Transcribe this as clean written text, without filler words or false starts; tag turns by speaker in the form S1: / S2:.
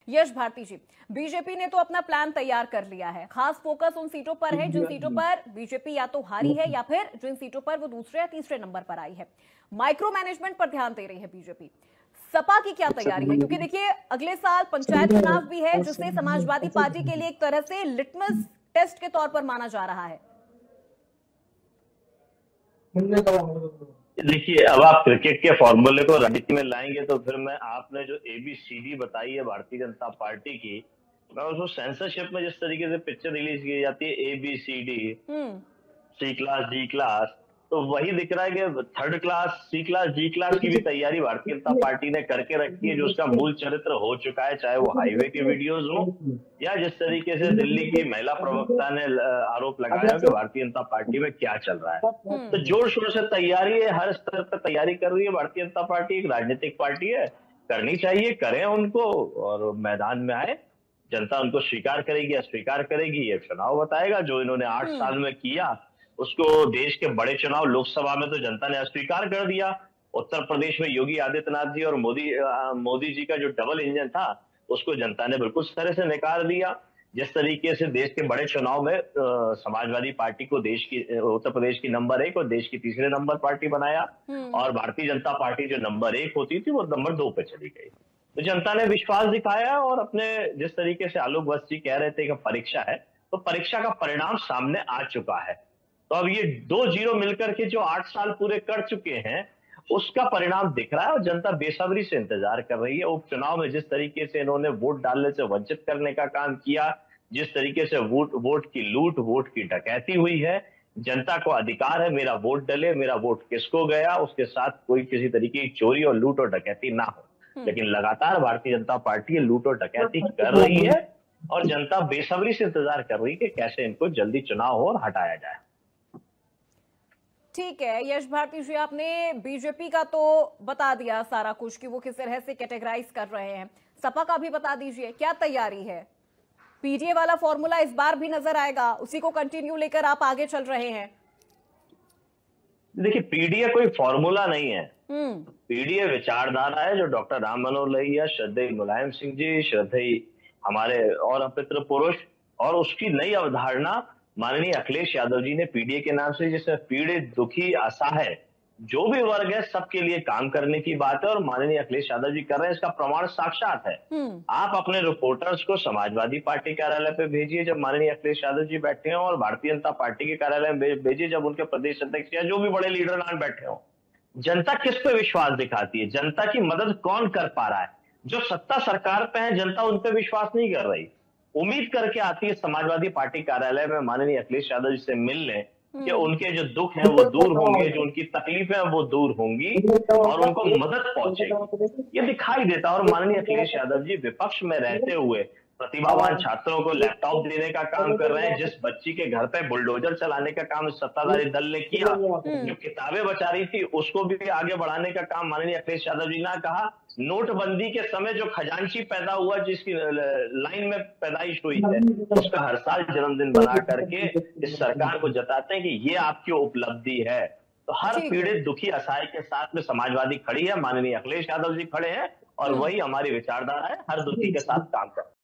S1: यश भारती जी, BJP ने तो अपना प्लान तैयार कर लिया है। खास फोकस उन सीटों पर है जिन सीटों पर बीजेपी या तो हारी है या फिर जिन सीटों पर वो दूसरे या तीसरे नंबर पर आई है। माइक्रो मैनेजमेंट पर ध्यान दे रही है बीजेपी। सपा की क्या तैयारी है? क्योंकि देखिए अगले साल पंचायत चुनाव भी है, जिसे समाजवादी पार्टी के लिए एक तरह से लिटमस टेस्ट के तौर पर माना जा रहा है।
S2: देखिए, अब आप क्रिकेट के फॉर्मूले को राजनीति में लाएंगे तो फिर मैं आपने जो ABCD बताई है भारतीय जनता पार्टी की, मैं उसको सेंसरशिप में जिस तरीके से पिक्चर रिलीज की जाती है ABCD, C class D class, तो वही दिख रहा है कि third class C class D class की भी तैयारी भारतीय जनता पार्टी ने करके रखी है, जो उसका मूल चरित्र हो चुका है, चाहे वो हाईवे की वीडियोज हो या जिस तरीके से दिल्ली की महिला प्रवक्ता ने आरोप लगाया कि भारतीय जनता पार्टी में क्या चल रहा है। तो जोर शोर से तैयारी है, हर स्तर पर तैयारी कर रही है भारतीय जनता पार्टी। एक राजनीतिक पार्टी है, करनी चाहिए, करें उनको, और मैदान में आए, जनता उनको स्वीकार करेगी अस्वीकार करेगी ये चुनाव बताएगा। जो इन्होंने 8 साल में किया उसको देश के बड़े चुनाव लोकसभा में तो जनता ने अस्वीकार कर दिया। उत्तर प्रदेश में योगी आदित्यनाथ जी और मोदी जी का जो डबल इंजन था उसको जनता ने बिल्कुल तरह से नकार दिया। जिस तरीके से देश के बड़े चुनाव में समाजवादी पार्टी को देश की उत्तर प्रदेश की नंबर 1 और देश की तीसरे नंबर पार्टी बनाया, और भारतीय जनता पार्टी जो नंबर 1 होती थी वो नंबर 2 पे चली गई। तो जनता ने विश्वास दिखाया, और अपने जिस तरीके से आलोक वत्स जी कह रहे थे कि परीक्षा है, तो परीक्षा का परिणाम सामने आ चुका है। तो अब ये 2-0 मिलकर के जो 8 साल पूरे कर चुके हैं उसका परिणाम दिख रहा है, और जनता बेसब्री से इंतजार कर रही है। उपचुनाव में जिस तरीके से इन्होंने वोट डालने से वंचित करने का काम किया, जिस तरीके से वोट की लूट, वोट की डकैती हुई है, जनता को अधिकार है मेरा वोट डले, मेरा वोट किसको गया, उसके साथ कोई किसी तरीके की चोरी और लूट और डकैती ना हो। लेकिन लगातार भारतीय जनता पार्टी लूट और डकैती कर रही है, और जनता बेसब्री से इंतजार कर रही है कि कैसे इनको जल्दी चुनाव हो और हटाया जाए।
S1: ठीक है यश भारती जी, आपने बीजेपी का तो बता दिया सारा कुछ कि वो किस तरह से कैटेगराइज कर रहे हैं। सपा का भी बता दीजिए क्या तैयारी है? पीडीए वाला फॉर्मूला इस बार भी नजर आएगा, उसी को कंटिन्यू लेकर आप आगे चल रहे हैं?
S2: देखिए, पीडीए कोई फॉर्मूला नहीं है। पीडीए विचारधारा है जो डॉक्टर राम मनोहर लोहिया, श्रद्धेय मुलायम सिंह जी, श्रद्धेय हमारे और अपितृ पुरुष, और उसकी नई अवधारणा माननीय अखिलेश यादव जी ने पीडीए के नाम से, जिसमें पीड़ित, दुखी, असहाय जो भी वर्ग है सबके लिए काम करने की बात है, और माननीय अखिलेश यादव जी कर रहे हैं, इसका प्रमाण साक्षात है। आप अपने रिपोर्टर्स को समाजवादी पार्टी कार्यालय पे भेजिए जब माननीय अखिलेश यादव जी बैठे हों, और भारतीय जनता पार्टी के कार्यालय में भेजिए जब उनके प्रदेश अध्यक्ष या जो भी बड़े लीडर नाम बैठे हों। जनता किस पे विश्वास दिखाती है? जनता की मदद कौन कर पा रहा है? जो सत्ता सरकार पे है जनता उन पे विश्वास नहीं कर रही। उम्मीद करके आती है समाजवादी पार्टी कार्यालय में माननीय अखिलेश यादव जी से मिलने कि उनके जो दुख हैं वो दूर होंगे, जो उनकी तकलीफें हैं वो दूर होंगी, और उनको मदद पहुंचेगी, ये दिखाई देता। और माननीय अखिलेश यादव जी विपक्ष में रहते हुए प्रतिभावान छात्रों को लैपटॉप देने का काम कर रहे हैं। जिस बच्ची के घर पे बुलडोजर चलाने का काम सत्ताधारी दल ने किया, जो किताबें बचा रही थी उसको भी आगे बढ़ाने का काम माननीय अखिलेश यादव जी ने कहा। नोटबंदी के समय जो खजांची पैदा हुआ, जिसकी लाइन में पैदाइश हुई है, उसका हर साल जन्मदिन बना करके इस सरकार को जताते हैं कि ये आपकी उपलब्धि है। तो हर पीड़ित, दुखी, असहाय के साथ में समाजवादी खड़ी है, माननीय अखिलेश यादव जी खड़े हैं, और वही हमारी विचारधारा है, हर दुखी के साथ काम करना।